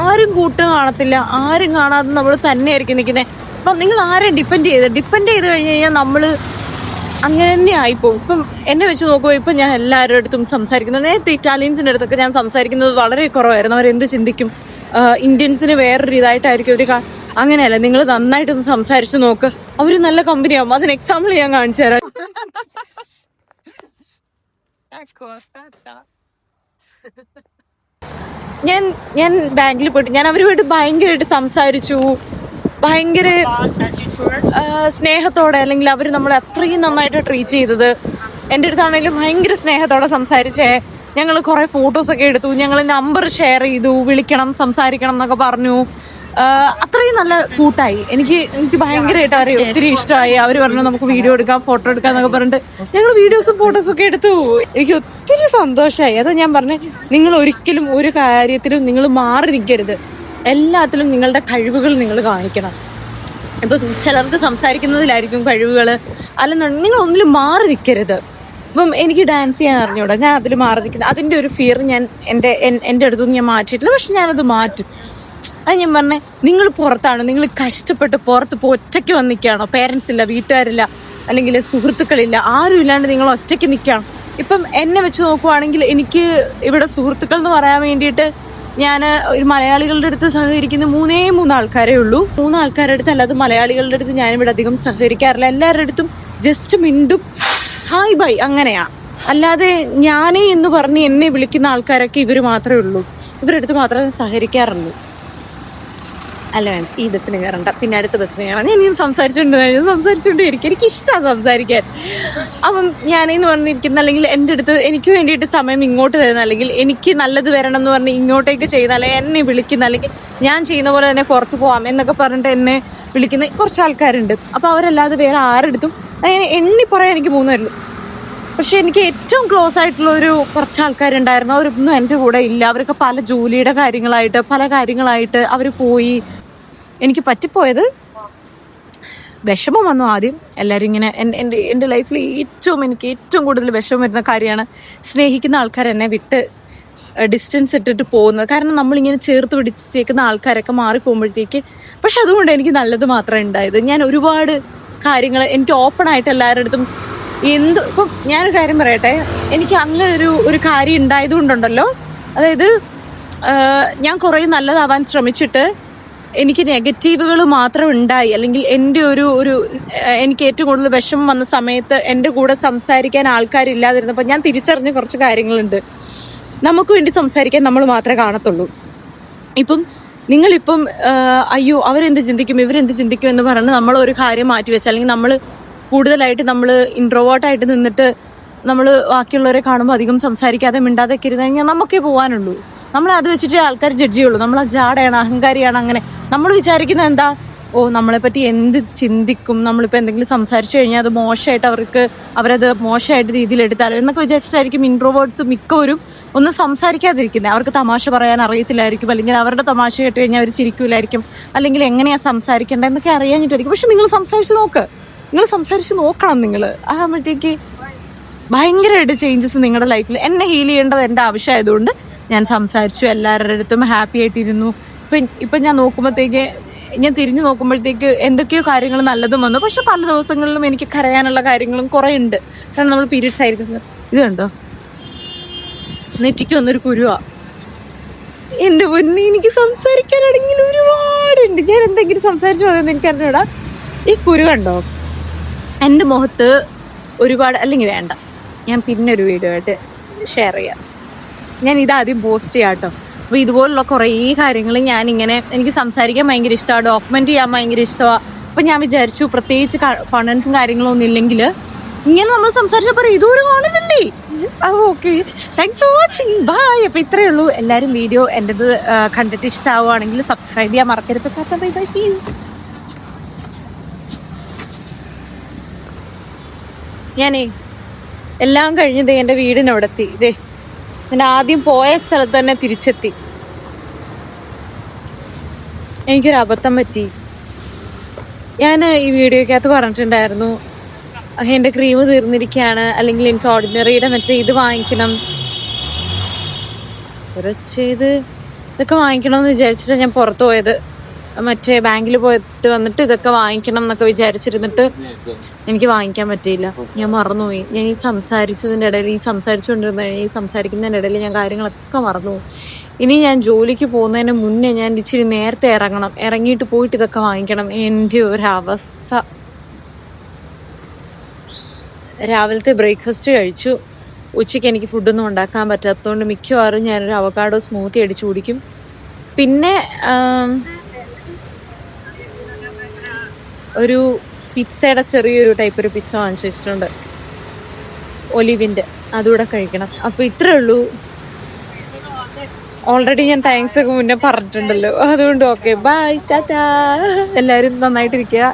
ആരും കൂട്ടും കാണത്തില്ല, ആരും കാണാതെ നമ്മൾ തന്നെയായിരിക്കും നിൽക്കുന്നത്. അപ്പം നിങ്ങൾ ആരെയും ഡിപ്പെൻഡ് ചെയ്ത് കഴിഞ്ഞ് കഴിഞ്ഞാൽ നമ്മൾ അങ്ങനെ തന്നെ ആയിപ്പോവും. ഇപ്പം എന്നെ വെച്ച് നോക്കുമ്പോൾ ഇപ്പം ഞാൻ എല്ലാവരുടെ അടുത്തും സംസാരിക്കുന്നത്, നേരത്തെ ഇറ്റാലിയൻസിൻ്റെ അടുത്തൊക്കെ ഞാൻ സംസാരിക്കുന്നത് വളരെ കുറവായിരുന്നു. അവരെന്ത് ചിന്തിക്കും, ഇന്ത്യൻസിന് വേറൊരു ഇതായിട്ടായിരിക്കും അവർ. അങ്ങനെയല്ല, നിങ്ങൾ നന്നായിട്ടൊന്ന് സംസാരിച്ച് നോക്ക്, അവർ നല്ല കമ്പനിയാവും. അതിന് എക്സാമ്പിൾ ഞാൻ കാണിച്ചു തരാം. ഞാൻ ബാങ്കിൽ പോയിട്ട് ഞാൻ അവരുമായിട്ട് ഭയങ്കരമായിട്ട് സംസാരിച്ചു, ഭയങ്കര സ്നേഹത്തോടെ, അല്ലെങ്കിൽ അവർ നമ്മളെ അത്രയും നന്നായിട്ട് ട്രീറ്റ് ചെയ്തത്. എൻ്റെ അടുത്താണെങ്കിലും ഭയങ്കര സ്നേഹത്തോടെ സംസാരിച്ചേ. ഞങ്ങൾ കുറേ ഫോട്ടോസൊക്കെ എടുത്തു, ഞങ്ങൾ നമ്പർ ഷെയർ ചെയ്തു, വിളിക്കണം സംസാരിക്കണം എന്നൊക്കെ പറഞ്ഞു. അത്രയും നല്ല കൂട്ടായി. എനിക്ക് ഭയങ്കരമായിട്ട് അവരെ ഒത്തിരി ഇഷ്ടമായി. അവർ പറഞ്ഞു നമുക്ക് വീഡിയോ എടുക്കാം, ഫോട്ടോ എടുക്കാം എന്നൊക്കെ പറഞ്ഞിട്ട് ഞങ്ങൾ വീഡിയോസും ഫോട്ടോസും ഒക്കെ എടുത്തു. എനിക്ക് ഒത്തിരി സന്തോഷമായി. അതാ ഞാൻ പറഞ്ഞു, നിങ്ങൾ ഒരിക്കലും ഒരു കാര്യത്തിലും നിങ്ങൾ മാറി നിൽക്കരുത്. എല്ലാത്തിലും നിങ്ങളുടെ കഴിവുകൾ നിങ്ങൾ കാണിക്കണം. ഇപ്പം ചിലർക്ക് സംസാരിക്കുന്നതിലായിരിക്കും കഴിവുകൾ, അല്ലെന്നുണ്ടെങ്കിൽ നിങ്ങൾ ഒന്നിലും മാറി നിൽക്കരുത്. ഇപ്പം എനിക്ക് ഡാൻസ് ചെയ്യാൻ അറിഞ്ഞൂടാ, ഞാൻ അതിൽ മാറി നിൽക്കുന്നത്. അതിൻ്റെ ഒരു ഫിയർ ഞാൻ എൻ്റെ അടുത്തൊന്നും ഞാൻ മാറ്റിയിട്ടില്ല. പക്ഷെ ഞാനത് മാറ്റും. അത് ഞാൻ പറഞ്ഞേ, നിങ്ങൾ പുറത്താണ്, നിങ്ങൾ കഷ്ടപ്പെട്ട് പുറത്ത് ഇപ്പോൾ ഒറ്റയ്ക്ക് വന്ന് നിൽക്കുകയാണോ, പേരൻസ് ഇല്ല, വീട്ടുകാരില്ല, അല്ലെങ്കിൽ സുഹൃത്തുക്കളില്ല, ആരും ഇല്ലാണ്ട് നിങ്ങൾ ഒറ്റയ്ക്ക് നിൽക്കുകയാണ്. ഇപ്പം എന്നെ വെച്ച് നോക്കുവാണെങ്കിൽ എനിക്ക് ഇവിടെ സുഹൃത്തുക്കൾ എന്ന് പറയാൻ വേണ്ടിയിട്ട് ഞാൻ ഒരു മലയാളികളുടെ അടുത്ത് സഹകരിക്കുന്ന മൂന്ന് ആൾക്കാരേ ഉള്ളൂ. 3 ആൾക്കാരുടെ അടുത്ത്, അല്ലാതെ മലയാളികളുടെ അടുത്ത് ഞാനിവിടെ അധികം സഹകരിക്കാറില്ല. എല്ലാവരുടെ അടുത്തും ജസ്റ്റ് മിണ്ടും, ഹായ് ബൈ, അങ്ങനെയാ. അല്ലാതെ ഞാനേ എന്ന് പറഞ്ഞ് എന്നെ വിളിക്കുന്ന ആൾക്കാരൊക്കെ ഇവർ മാത്രമേ ഉള്ളൂ. ഇവരുടെ അടുത്ത് മാത്രമേ സഹകരിക്കാറുള്ളൂ. അല്ല വേണ്ട, ഈ ബസ്സിന് കയറണ്ട, പിന്നെ അടുത്ത ബസ്സിന് കയറാം. ഞാൻ ഇങ്ങനെ സംസാരിച്ചുകൊണ്ടേയിരിക്കും. എനിക്കിഷ്ടമാണ് സംസാരിക്കാൻ. അപ്പം ഞാനെന്ന് പറഞ്ഞിരിക്കുന്ന, അല്ലെങ്കിൽ എൻ്റെ അടുത്ത് എനിക്ക് വേണ്ടിയിട്ട് സമയം ഇങ്ങോട്ട് തരുന്ന, അല്ലെങ്കിൽ എനിക്ക് നല്ലത് വരണം എന്ന് പറഞ്ഞ് ഇങ്ങോട്ടേക്ക് ചെയ്യുന്ന, അല്ലെങ്കിൽ എന്നെ വിളിക്കുന്ന, അല്ലെങ്കിൽ ഞാൻ ചെയ്യുന്ന പോലെ തന്നെ പുറത്ത് പോകാം എന്നൊക്കെ പറഞ്ഞിട്ട് എന്നെ വിളിക്കുന്ന കുറച്ച് ആൾക്കാരുണ്ട്. അപ്പോൾ അവരല്ലാതെ വേറെ ആരെടുത്തും അങ്ങനെ എണ്ണി പറയാൻ എനിക്ക് 3 പേരുള്ളൂ. പക്ഷെ എനിക്ക് ഏറ്റവും ക്ലോസ് ആയിട്ടുള്ളൊരു കുറച്ച് ആൾക്കാരുണ്ടായിരുന്നു. അവരൊന്നും എൻ്റെ കൂടെ ഇല്ല. അവരൊക്കെ പല ജോലിയുടെ കാര്യങ്ങളായിട്ട് പല കാര്യങ്ങളായിട്ട് അവർ പോയി. എനിക്ക് പറ്റിപ്പോയത് വിഷമം വന്നു ആദ്യം. എല്ലാവരും ഇങ്ങനെ എൻ്റെ ലൈഫിൽ എനിക്ക് ഏറ്റവും കൂടുതൽ വിഷമം വരുന്ന കാര്യമാണ് സ്നേഹിക്കുന്ന ആൾക്കാർ എന്നെ വിട്ട് ഡിസ്റ്റൻസ് ഇട്ടിട്ട് പോകുന്നത്. കാരണം നമ്മളിങ്ങനെ ചേർത്ത് പിടിച്ചേക്കുന്ന ആൾക്കാരൊക്കെ മാറിപ്പോകുമ്പോഴത്തേക്ക്. പക്ഷെ അതുകൊണ്ട് എനിക്ക് നല്ലത് മാത്രമേ ഉണ്ടായത്. ഞാൻ ഒരുപാട് കാര്യങ്ങൾ എനിക്ക് ഓപ്പണായിട്ട് എല്ലാവരുടെ അടുത്തും ഇപ്പം ഞാനൊരു കാര്യം പറയട്ടെ, എനിക്ക് അങ്ങനെ ഒരു കാര്യം ഉണ്ടായതുകൊണ്ടുണ്ടല്ലോ, അതായത് ഞാൻ കുറേ നല്ലതാവാൻ ശ്രമിച്ചിട്ട് എനിക്ക് നെഗറ്റീവുകൾ മാത്രം ഉണ്ടായി. അല്ലെങ്കിൽ എൻ്റെ ഒരു എനിക്ക് ഏറ്റവും കൂടുതൽ വിഷമം വന്ന സമയത്ത് എൻ്റെ കൂടെ സംസാരിക്കാൻ ആൾക്കാരില്ലാതിരുന്നപ്പോൾ ഞാൻ തിരിച്ചറിഞ്ഞ കുറച്ച് കാര്യങ്ങളുണ്ട്. നമുക്ക് വേണ്ടി സംസാരിക്കാൻ നമ്മൾ മാത്രമേ കാണത്തുള്ളൂ. ഇപ്പം നിങ്ങളിപ്പം അയ്യോ അവരെന്ത് ചിന്തിക്കും ഇവരെന്ത് ചിന്തിക്കും എന്ന് പറഞ്ഞ് നമ്മൾ ഒരു കാര്യം മാറ്റി വെച്ചാൽ, അല്ലെങ്കിൽ നമ്മൾ കൂടുതലായിട്ട് നമ്മൾ ഇൻട്രോവേർട്ടായിട്ട് നിന്നിട്ട് നമ്മൾ ബാക്കിയുള്ളവരെ കാണുമ്പോൾ അധികം സംസാരിക്കാതെ മിണ്ടാതൊക്കെ ഇരുന്ന് കഴിഞ്ഞാൽ നമുക്കേ പോകാനുള്ളൂ. നമ്മളത് വെച്ചിട്ട് ആൾക്കാർ ജഡ്ജ് ചെയ്യുള്ളൂ. നമ്മൾ ജാടയാണ്, അഹങ്കാരിയാണ്. അങ്ങനെ നമ്മൾ വിചാരിക്കുന്നത് എന്താ, നമ്മളെപ്പറ്റി എന്ത് ചിന്തിക്കും, നമ്മളിപ്പോൾ എന്തെങ്കിലും സംസാരിച്ചു കഴിഞ്ഞാൽ അത് മോശമായിട്ട് അവരത് മോശമായിട്ട് രീതിയിൽ എടുത്താലോ എന്നൊക്കെ വിചാരിച്ചിട്ടായിരിക്കും ഇൻട്രോവേർട്സ് മിക്കവരും ഒന്നും സംസാരിക്കാതിരിക്കുന്നത്. അവർക്ക് തമാശ പറയാൻ അറിയത്തില്ലായിരിക്കും, അല്ലെങ്കിൽ അവരുടെ തമാശ കേട്ട് കഴിഞ്ഞാൽ അവർ ചിരിക്കില്ലായിരിക്കും, അല്ലെങ്കിൽ എങ്ങനെയാണ് സംസാരിക്കേണ്ടത് എന്നൊക്കെ അറിയാഞ്ഞിട്ടായിരിക്കും. പക്ഷെ നിങ്ങൾ സംസാരിച്ച് നോക്കണം. നിങ്ങൾ ആകുമ്പോഴത്തേക്ക് ഭയങ്കരമായിട്ട് ചേഞ്ചസ് നിങ്ങളുടെ ലൈഫിൽ. എന്നെ ഹീൽ ചെയ്യേണ്ടത് എൻ്റെ ആവശ്യമായതുകൊണ്ട് ഞാൻ സംസാരിച്ചു, എല്ലാവരുടെ അടുത്തും ഹാപ്പി ആയിട്ടിരുന്നു. ഇപ്പം ഞാൻ തിരിഞ്ഞു നോക്കുമ്പോഴത്തേക്ക് എന്തൊക്കെയോ കാര്യങ്ങൾ നല്ലതും വന്നു. പക്ഷെ പല ദിവസങ്ങളിലും എനിക്ക് കരയാനുള്ള കാര്യങ്ങളും കുറേ ഉണ്ട്. കാരണം നമ്മൾ പീരിയഡ്സ് ആയിരിക്കുന്നത്. ഇത് കണ്ടോ, നെറ്റിക്ക് വന്നൊരു കുരുവാ. എൻ്റെ പൊന്നി, എനിക്ക് സംസാരിക്കാനാണെങ്കിൽ ഒരുപാടുണ്ട്. ഞാൻ എന്തെങ്കിലും സംസാരിച്ചു പോകുന്നത് എനിക്ക് അറിഞ്ഞൂടാ. ഈ കുരു കണ്ടോ എൻ്റെ മുഖത്ത് ഒരുപാട്. അല്ലെങ്കിൽ വേണ്ട, ഞാൻ പിന്നെ ഒരു വീഡിയോ ആയിട്ട് ഷെയർ ചെയ്യാം. ഞാൻ ഇതാദ്യം പോസ്റ്റ് ചെയ്യാം കേട്ടോ. അപ്പോൾ ഇതുപോലുള്ള കുറേ കാര്യങ്ങൾ എനിക്ക് സംസാരിക്കാൻ ഭയങ്കര ഇഷ്ടമാണ്, ഡോക്യുമെൻ്റ് ചെയ്യാൻ ഭയങ്കര ഇഷ്ടമാണ്. അപ്പോൾ ഞാൻ വിചാരിച്ചു, പ്രത്യേകിച്ച് കോണ്ടൻസും കാര്യങ്ങളൊന്നും ഇല്ലെങ്കിൽ ഇങ്ങനെ നമ്മൾ സംസാരിച്ചപ്പോൾ ഇതൊരു കാണുന്നില്ലേ. Okay, thanks for watching, bye. അപ്പോൾ ഇത്രയേ ഉള്ളൂ. എല്ലാവരും വീഡിയോ എൻ്റെത് കണ്ടിട്ട് ഇഷ്ടമാവുകയാണെങ്കിൽ സബ്സ്ക്രൈബ് ചെയ്യാൻ മറക്കരുത്. Bye bye, see you. ഞാനേ എല്ലാം കഴിഞ്ഞതേ എൻ്റെ വീടിനവിടെ എത്തി. ഞാൻ ആദ്യം പോയ സ്ഥലത്ത് തന്നെ തിരിച്ചെത്തി. എനിക്കൊരു അബദ്ധം പറ്റി. ഞാൻ ഈ വീഡിയോക്കകത്ത് പറഞ്ഞിട്ടുണ്ടായിരുന്നു, എൻ്റെ ക്രീം തീർന്നിരിക്കുകയാണ്, അല്ലെങ്കിൽ എനിക്ക് ഓർഡിനറിയുടെ മറ്റേ ഇത് വാങ്ങിക്കണം, ഇതൊക്കെ വാങ്ങിക്കണമെന്ന് വിചാരിച്ചിട്ട് ഞാൻ പുറത്ത് പോയത്. മറ്റേ ബാങ്കിൽ പോയിട്ട് വന്നിട്ട് ഇതൊക്കെ വാങ്ങിക്കണം എന്നൊക്കെ വിചാരിച്ചിരുന്നിട്ട് എനിക്ക് വാങ്ങിക്കാൻ പറ്റിയില്ല. ഞാൻ മറന്നുപോയി. ഞാൻ ഈ സംസാരിക്കുന്നതിൻ്റെ ഇടയിൽ ഞാൻ കാര്യങ്ങളൊക്കെ മറന്നുപോയി. ഇനി ഞാൻ ജോലിക്ക് പോകുന്നതിന് മുന്നേ ഞാൻ ഇച്ചിരി നേരത്തെ ഇറങ്ങിയിട്ട് പോയിട്ട് ഇതൊക്കെ വാങ്ങിക്കണം. എൻ്റെ ഒരവസ്ഥ. രാവിലത്തെ ബ്രേക്ക്ഫാസ്റ്റ് കഴിച്ചു. ഉച്ചയ്ക്ക് എനിക്ക് ഫുഡൊന്നും ഉണ്ടാക്കാൻ പറ്റാത്തതുകൊണ്ട് മിക്കവാറും ഞാനൊരു അവക്കാഡോ സ്മൂത്തി അടിച്ചു കുടിക്കും. പിന്നെ ഒരു പിസ്സയുടെ ചെറിയൊരു ടൈപ്പ് ഒരു പിസ്സ വാങ്ങിച്ചു വെച്ചിട്ടുണ്ട്, ഒലിവിൻ്റെ. അതുകൂടെ കഴിക്കണം. അപ്പോൾ ഇത്രേ ഉള്ളൂ. ഓൾറെഡി ഞാൻ താങ്ക്സ് ഒക്കെ മുന്നേ പറഞ്ഞിട്ടുണ്ടല്ലോ, അതുകൊണ്ട് ഓക്കെ, ബൈ, ടാറ്റാ. എല്ലാവരും നന്നായിട്ടിരിക്കുക,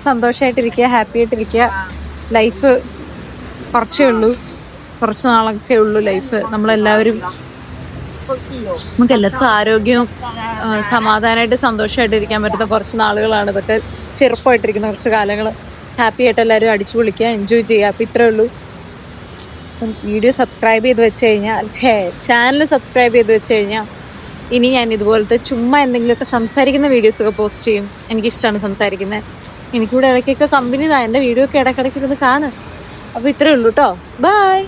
സന്തോഷമായിട്ടിരിക്കുക, ഹാപ്പി ആയിട്ടിരിക്കുക. ലൈഫ് കുറച്ചേ ഉള്ളൂ, കുറച്ച് നാളൊക്കെ ഉള്ളൂ ലൈഫ്. നമുക്കെല്ലാവർക്കും ആരോഗ്യവും സമാധാനമായിട്ട് സന്തോഷമായിട്ട് ഇരിക്കാൻ പറ്റുന്ന കുറച്ച് നാളുകളാണ് ഇതൊക്കെ. ചെറുപ്പമായിട്ടിരിക്കുന്ന കുറച്ച് കാലങ്ങൾ ഹാപ്പി ആയിട്ട് എല്ലാവരും അടിച്ചു പൊളിക്കുക, എൻജോയ് ചെയ്യുക. അപ്പോൾ ഇത്രേ ഉള്ളൂ. അപ്പം വീഡിയോ സബ്സ്ക്രൈബ് ചെയ്ത് വെച്ച് കഴിഞ്ഞാൽ, ചാനൽ സബ്സ്ക്രൈബ് ചെയ്ത് വെച്ച് കഴിഞ്ഞാൽ ഇനി ഞാൻ ഇതുപോലത്തെ ചുമ്മാ എന്തെങ്കിലുമൊക്കെ സംസാരിക്കുന്ന വീഡിയോസൊക്കെ പോസ്റ്റ് ചെയ്യും. എനിക്കിഷ്ടമാണ് സംസാരിക്കുന്നത്. എനിക്കൂടെ ഇടയ്ക്കൊക്കെ കമ്പനി എൻ്റെ വീഡിയോ ഒക്കെ ഇടയ്ക്കിടയ്ക്ക് ഇരുന്ന് കാണും. അപ്പോൾ ഇത്രേ ഉള്ളൂ കേട്ടോ. ബൈ.